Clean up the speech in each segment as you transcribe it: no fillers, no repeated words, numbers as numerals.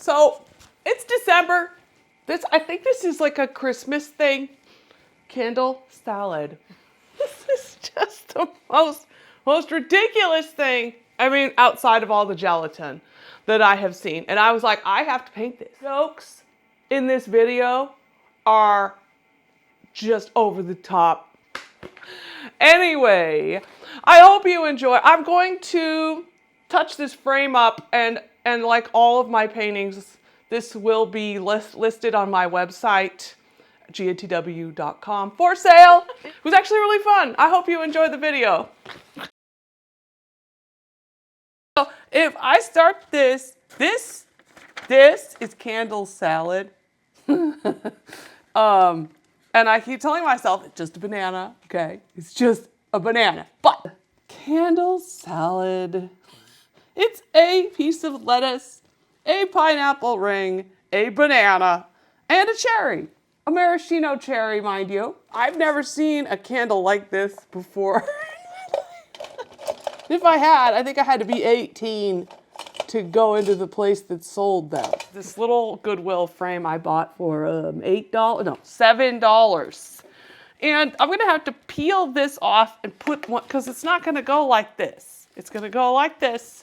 So it's December. I think this is like a Christmas thing. Candle salad. This is just the most ridiculous thing. I mean, outside of all the gelatin that I have seen. And I was like, I have to paint this. Jokes in this video are just over the top. Anyway, I hope you enjoy. I'm going to touch this frame up and like all of my paintings, this will be listed on my website, gatw.com, for sale. It was actually really fun. I hope you enjoyed the video. So if I start this is candle salad. And I keep telling myself it's just a banana, okay? It's just a banana. But candle salad, it's a piece of lettuce, a pineapple ring, a banana, and a cherry. A maraschino cherry, mind you. I've never seen a candle like this before. If I had, I think I had to be 18 to go into the place that sold them. This little Goodwill frame I bought for $7. And I'm gonna have to peel this off and put one, because it's not gonna go like this. It's gonna go like this.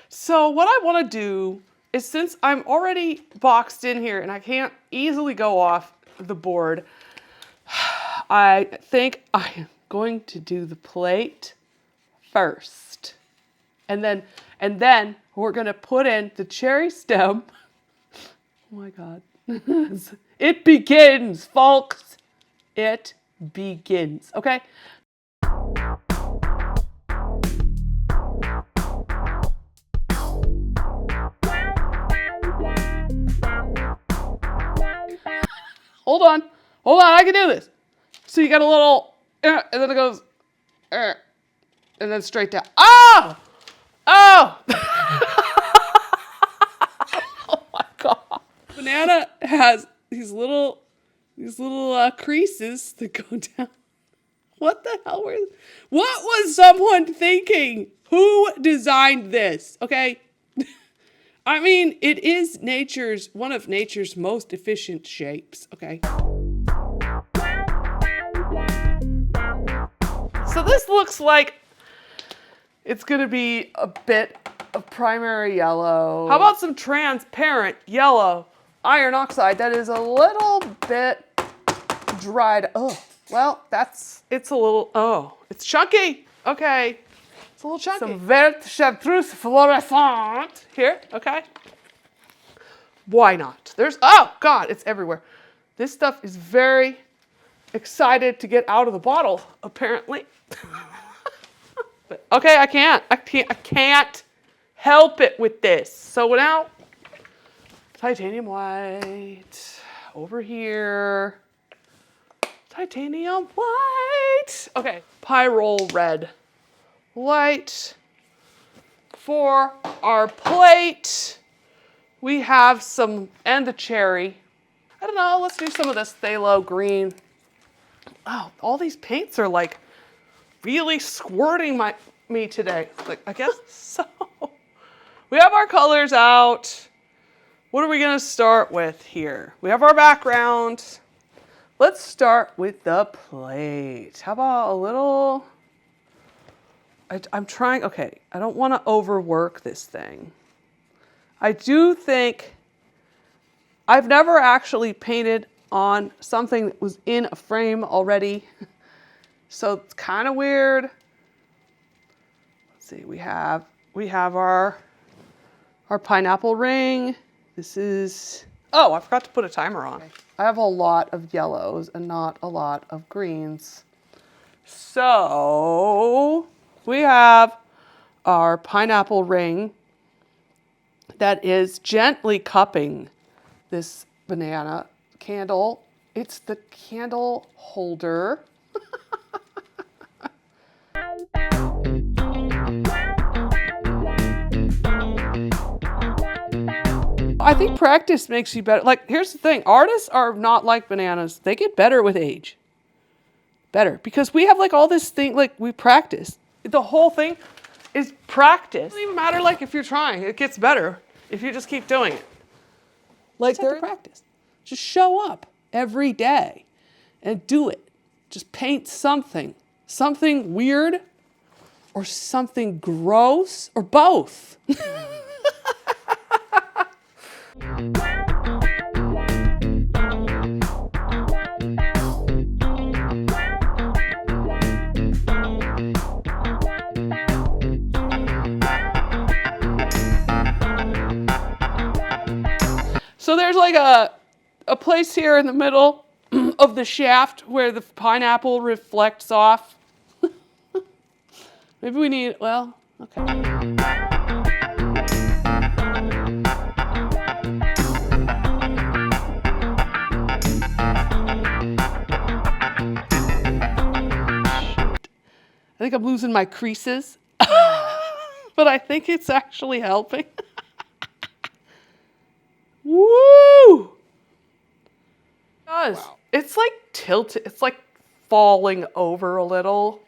So what I wanna do is, since I'm already boxed in here and I can't easily go off the board, I think I am going to do the plate first. And then we're gonna put in the cherry stem. Oh my God. It begins, folks. It begins, okay? Hold on, I can do this. So you got a little, and then it goes, and then straight down. Oh! Oh! Oh my God. Banana has these little creases that go down. What the hell what was someone thinking? Who designed this? Okay. I mean, it is one of nature's most efficient shapes. Okay. So this looks like it's gonna be a bit of primary yellow. How about some transparent yellow iron oxide that is a little bit dried? Oh, well, it's a little, it's chunky. Okay, it's a little chunky. Some vert chartreuse fluorescent here, okay. Why not? Oh God, it's everywhere. This stuff is very excited to get out of the bottle, apparently. But, okay, I can't help it with this. So now, titanium white over here. Titanium white. Okay, pyrrole red light for our plate. We have and the cherry. I don't know, let's do some of this phthalo green. Oh, all these paints are like really squirting me today. Like, I guess so. We have our colors out. What are we gonna start with here? We have our background. Let's start with the plate. How about a little, I'm trying, okay, I don't wanna overwork this thing. I do think, I've never actually painted on something that was in a frame already. So it's kind of weird. Let's see, we have our pineapple ring. This is, oh, I forgot to put a timer on. Okay. I have a lot of yellows and not a lot of greens. So we have our pineapple ring that is gently cupping this banana candle. It's the candle holder. I think practice makes you better. Like, here's the thing. Artists are not like bananas. They get better with age. Better. Because we have like all this thing, like we practice. The whole thing is practice. It doesn't even matter like if you're trying. It gets better. if you just keep doing it. Like they're practice. Just show up every day and do it. Just paint something weird or something gross or both. So there's like a place here in the middle of the shaft where the pineapple reflects off. Maybe we need, well, okay. I think I'm losing my creases, but I think it's actually helping. Woo! Wow. It's like tilted, it's like falling over a little,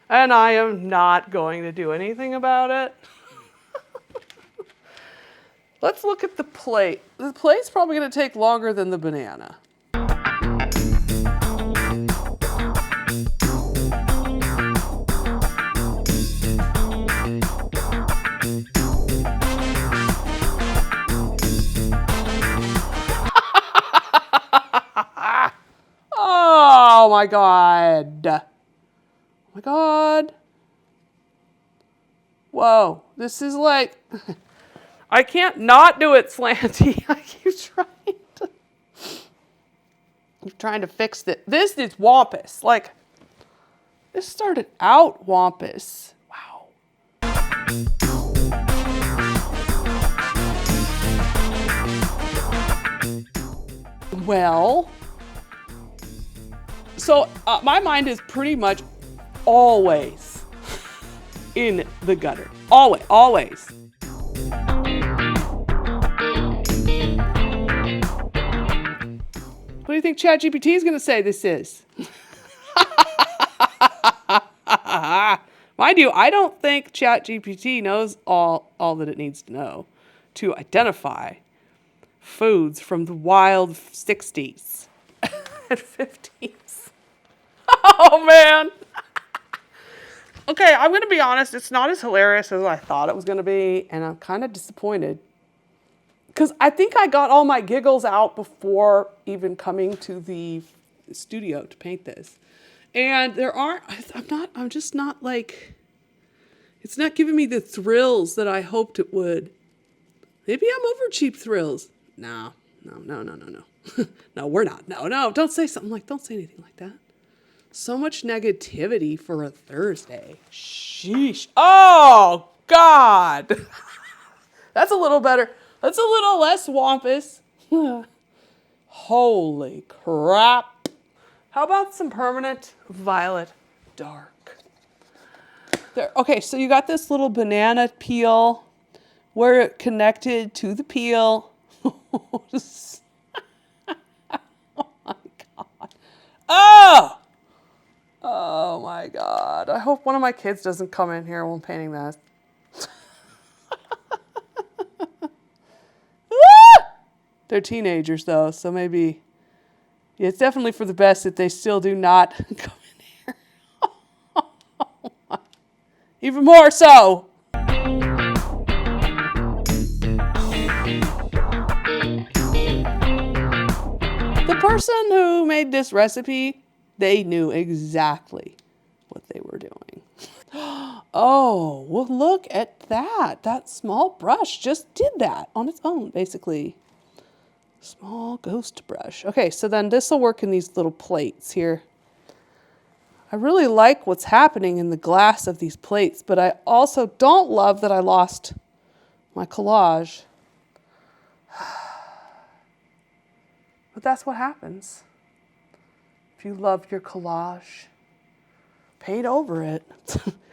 and I am not going to do anything about it. Let's look at the plate. The plate's probably going to take longer than the banana. Oh my God. Oh my God. Whoa, this is like, I can't not do it slanty. I keep trying to fix it. This is Wompus. Like, this started out Wompus. Wow. Well, so my mind is pretty much always in the gutter. Always, always. What do you think ChatGPT is going to say this is? Mind you, I don't think ChatGPT knows all that it needs to know to identify foods from the wild 60s and 50s. Oh, man. Okay, I'm going to be honest. It's not as hilarious as I thought it was going to be, and I'm kind of disappointed. Because I think I got all my giggles out before even coming to the studio to paint this. And I'm just not like, it's not giving me the thrills that I hoped it would. Maybe I'm over cheap thrills. No. No, we're not. No, don't say anything like that. So much negativity for a Thursday. Sheesh. Oh, God. That's a little better. That's a little less Wompus. Holy crap. How about some permanent violet dark? There. Okay, so you got this little banana peel where it connected to the peel. Oh my God. Oh my God. I hope one of my kids doesn't come in here while I'm painting that. They're teenagers though, so maybe it's definitely for the best that they still do not come in here. Even more so. The person who made this recipe, they knew exactly what they were doing. Oh, well, look at that. That small brush just did that on its own, basically. Small ghost brush. Okay, so then this will work in these little plates here. I really like what's happening in the glass of these plates, but I also don't love that I lost my collage. But that's what happens. If you love your collage, paint over it.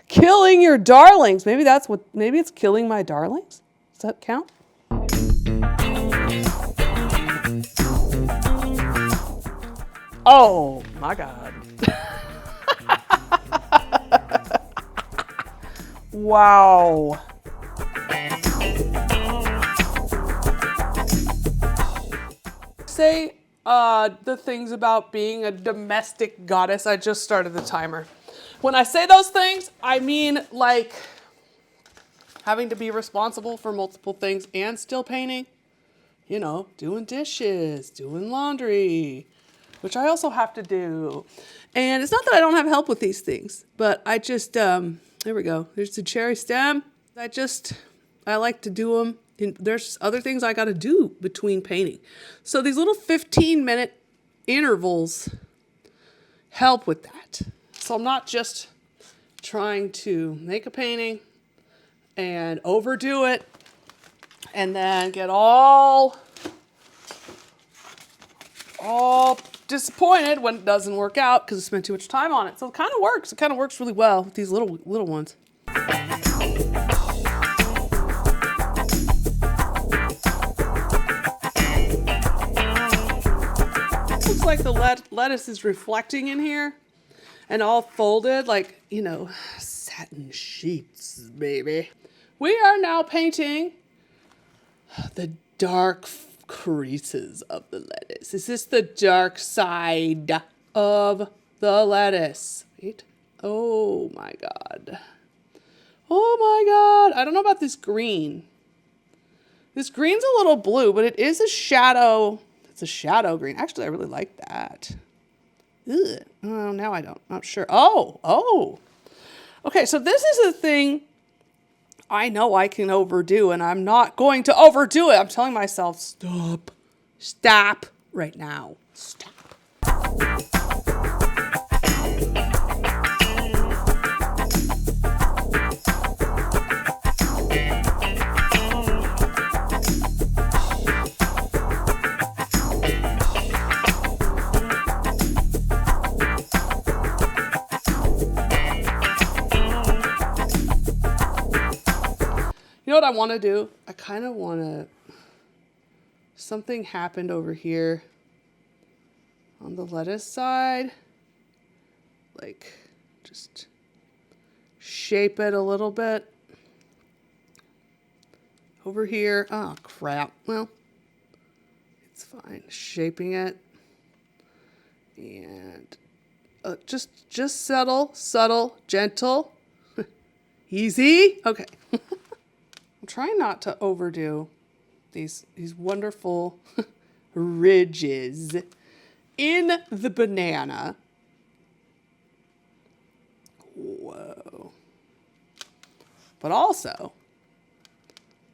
Killing your darlings. Maybe it's killing my darlings. Does that count? Oh my God. Wow. say the things about being a domestic goddess. I just started the timer. When I say those things, I mean like having to be responsible for multiple things and still painting. You know, doing dishes, doing laundry, which I also have to do. And it's not that I don't have help with these things, but I just, there we go. There's the cherry stem. I like to do them. There's other things I got to do between painting. So these little 15-minute intervals help with that. So I'm not just trying to make a painting and overdo it and then get all disappointed when it doesn't work out because I spent too much time on it. So it kind of works. It kind of works really well with these little ones. Looks like the lettuce is reflecting in here and all folded like, you know, satin sheets, baby. We are now painting the dark creases of the lettuce. Is this the dark side of the lettuce? Wait. Oh my God. Oh my God. I don't know about this green. This green's a little blue, but it is a shadow. It's a shadow green. Actually, I really like that. Ugh. Oh, now I don't. Not sure. Oh. Okay, so this is a thing I know I can overdo, and I'm not going to overdo it. I'm telling myself, stop. Stop right now. Stop. You know what I want to do? I kind of want to... Something happened over here on the lettuce side. Like, just shape it a little bit. Over here. Oh, crap. Well, it's fine. Shaping it. And just subtle, gentle. Easy. Okay. I'm trying not to overdo these wonderful ridges in the banana. Whoa. But also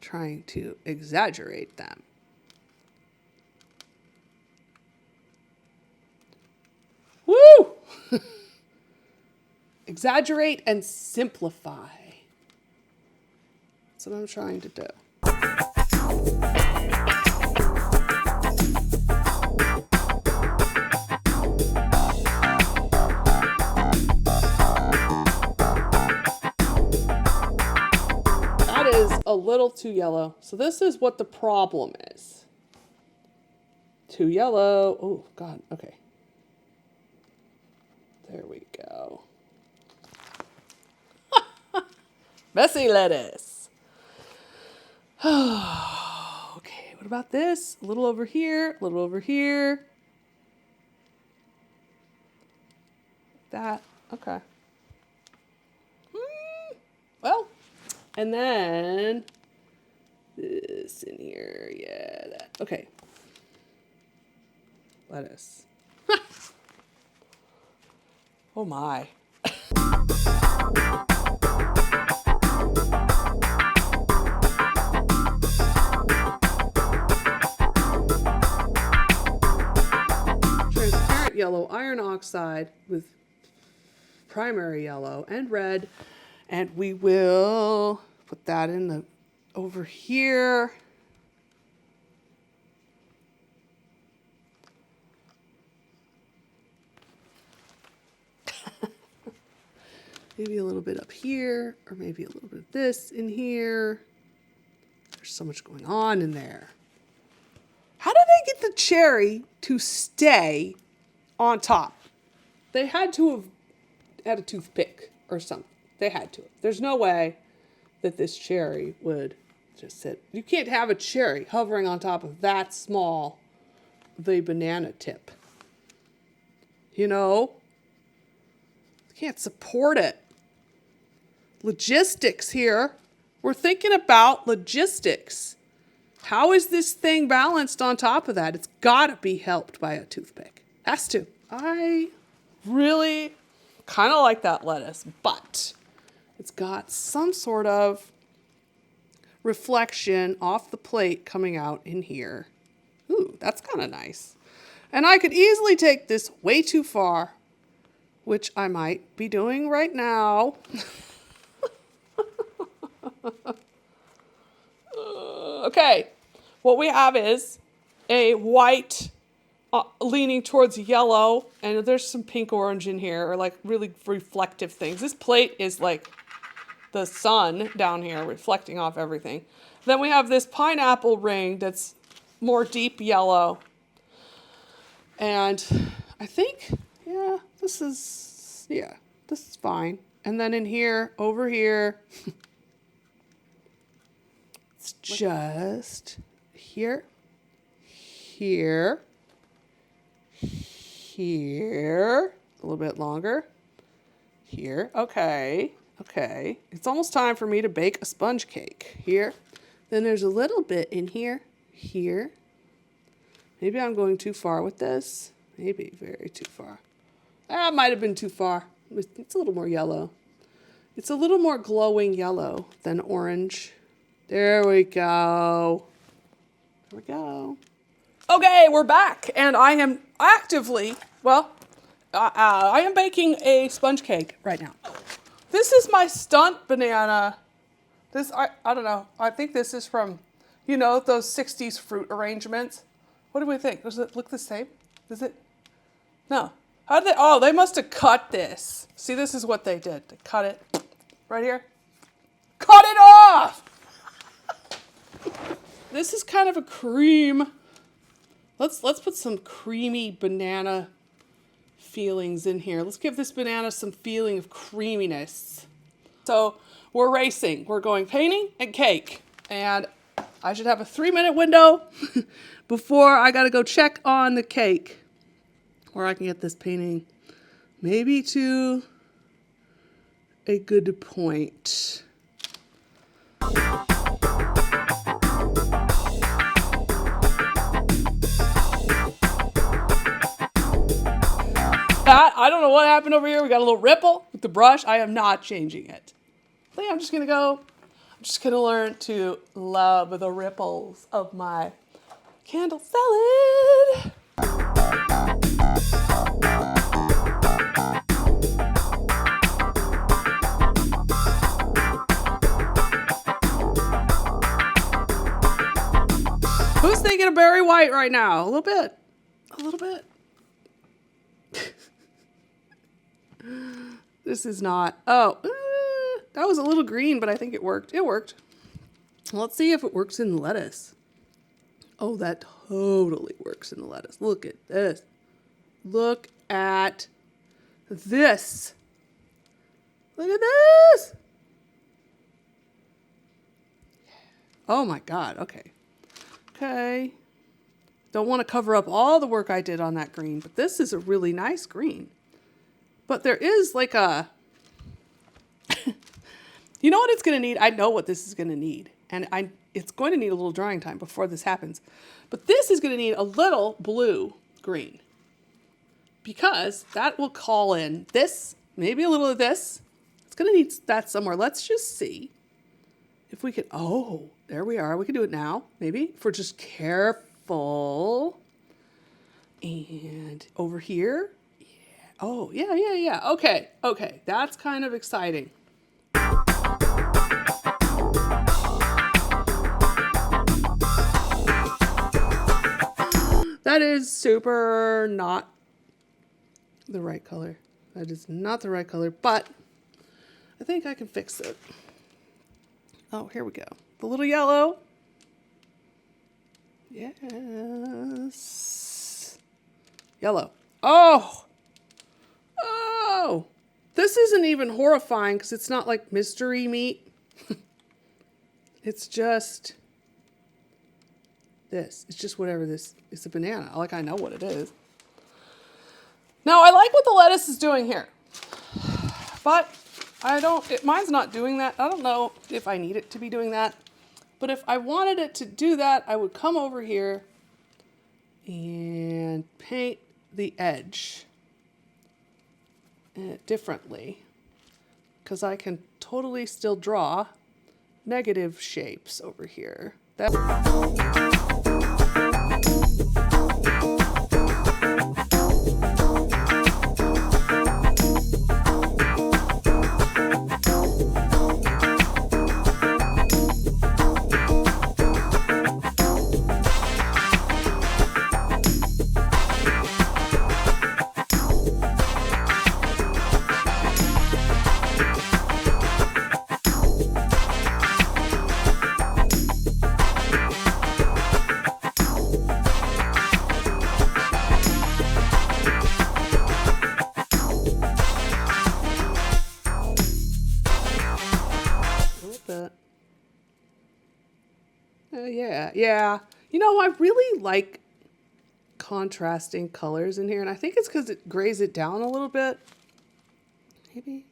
trying to exaggerate them. Woo! Exaggerate and simplify. That's what I'm trying to do. That is a little too yellow. So this is what the problem is. Too yellow. Oh, God. Okay. There we go. Messy lettuce. Okay, what about this? A little over here, a little over here. That, okay. Well, and then this in here, yeah, that, okay. Lettuce. Oh my. Transparent yellow iron oxide with primary yellow and red, and we will put that in the over here. Maybe a little bit up here, or maybe a little bit of this in here. There's so much going on in there. How did they get the cherry to stay on top? They had to have had a toothpick or something. They had to. There's no way that this cherry would just sit. You can't have a cherry hovering on top of that small the banana tip. You know? Can't support it. Logistics here. We're thinking about logistics. How is this thing balanced on top of that? It's got to be helped by a toothpick. Has to. I really kind of like that lettuce, but it's got some sort of reflection off the plate coming out in here. Ooh, that's kind of nice. And I could easily take this way too far, which I might be doing right now. Okay, what we have is a white leaning towards yellow, and there's some pink orange in here, or like really reflective things. This plate is like the sun down here reflecting off everything. Then we have this pineapple ring that's more deep yellow. And I think, this is fine. And then in here, over here, it's just here, here, here, a little bit longer, here, okay. It's almost time for me to bake a sponge cake. Here, then there's a little bit in here, here. Maybe I'm going too far with this. Maybe very too far. That might have been too far. It's a little more yellow. It's a little more glowing yellow than orange. There we go. There we go. Okay, we're back, and I am actively, I am baking a sponge cake right now. This is my Stunt Banana. I don't know. I think this is from, those 60s fruit arrangements. What do we think? Does it look the same? Does it? No. How did they? Oh, they must have cut this. See, this is what they did. They cut it right here. Cut it off! This is kind of a cream. Let's put some creamy banana feelings in here. Let's give this banana some feeling of creaminess. So we're racing. We're going painting and cake. And I should have a 3-minute window before I got to go check on the cake. Or I can get this painting maybe to a good point. I don't know what happened over here. We got a little ripple with the brush. I am not changing it. I think I'm just going to learn to love the ripples of my candle salad. Who's thinking of berry white right now? A little bit. This is not. That was a little green, but I think it worked. It worked. Let's see if it works in lettuce. Oh, that totally works in the lettuce. Look at this. Look at this. Look at this. Oh my God. Okay. Don't want to cover up all the work I did on that green, but this is a really nice green. But there is like a, you know what it's going to need? I know what this is going to need. And it's going to need a little drying time before this happens. But this is going to need a little blue green. Because that will call in this, maybe a little of this. It's going to need that somewhere. Let's just see if we can, oh, there we are. We can do it now, maybe, if we're just careful. And over here. Yeah. Oh, yeah. Okay. That's kind of exciting. That is super not the right color. That is not the right color, but I think I can fix it. Oh, here we go. The little yellow. Yes. Yellow. Oh! This isn't even horrifying because it's not like mystery meat. It's just this. It's just whatever this, it's a banana. Like, I know what it is. Now, I like what the lettuce is doing here, but mine's not doing that. I don't know if I need it to be doing that, but if I wanted it to do that, I would come over here and paint the edge differently, because I can totally still draw negative shapes over here. Yeah. You know, I really like contrasting colors in here, and I think it's because it grays it down a little bit.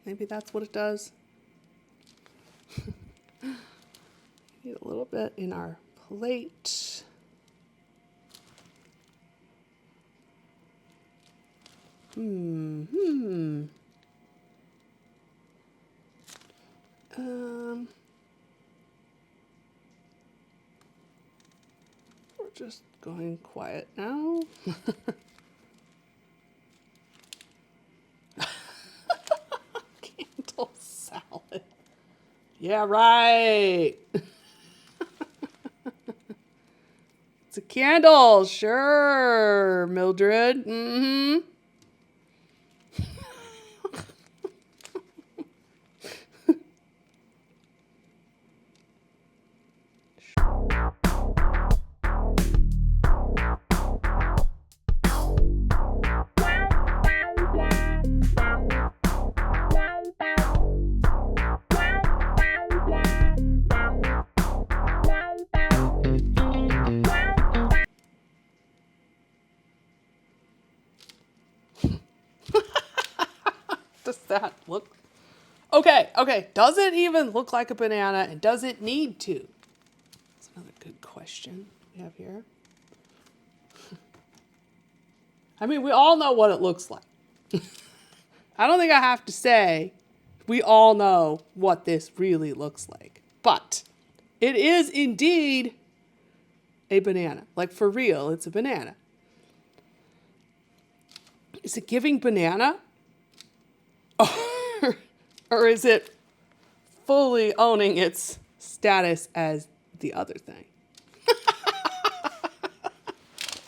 Maybe that's what it does. Need a little bit in our plate. We're just going quiet now. Candle salad. Yeah, right. It's a candle, sure, Mildred. Mm-hmm. Does that look? Okay. Does it even look like a banana, and does it need to? That's another good question we have here. I mean, we all know what it looks like. I don't think I have to say we all know what this really looks like. But it is indeed a banana. Like, for real, it's a banana. Is it giving banana? Or is it fully owning its status as the other thing?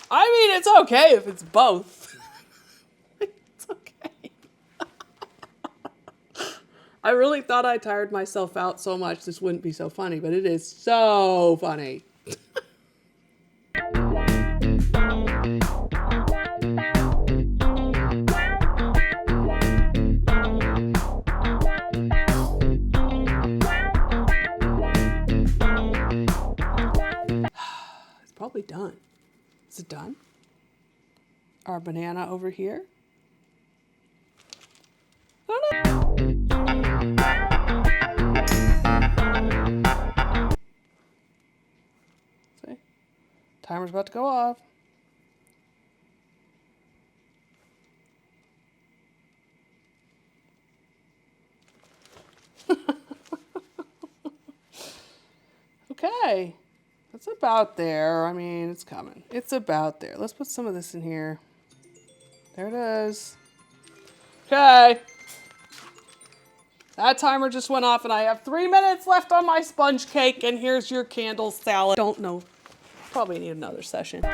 I mean, it's okay if it's both. It's okay. I really thought I tired myself out so much this wouldn't be so funny, but it is so funny. Probably done. Is it done? Our banana over here. I don't know. See? Timer's about to go off. Okay. It's about there. I mean, it's coming. It's about there. Let's put some of this in here. There it is. Okay. That timer just went off and I have 3 minutes left on my sponge cake, and here's your candle salad. Don't know. Probably need another session.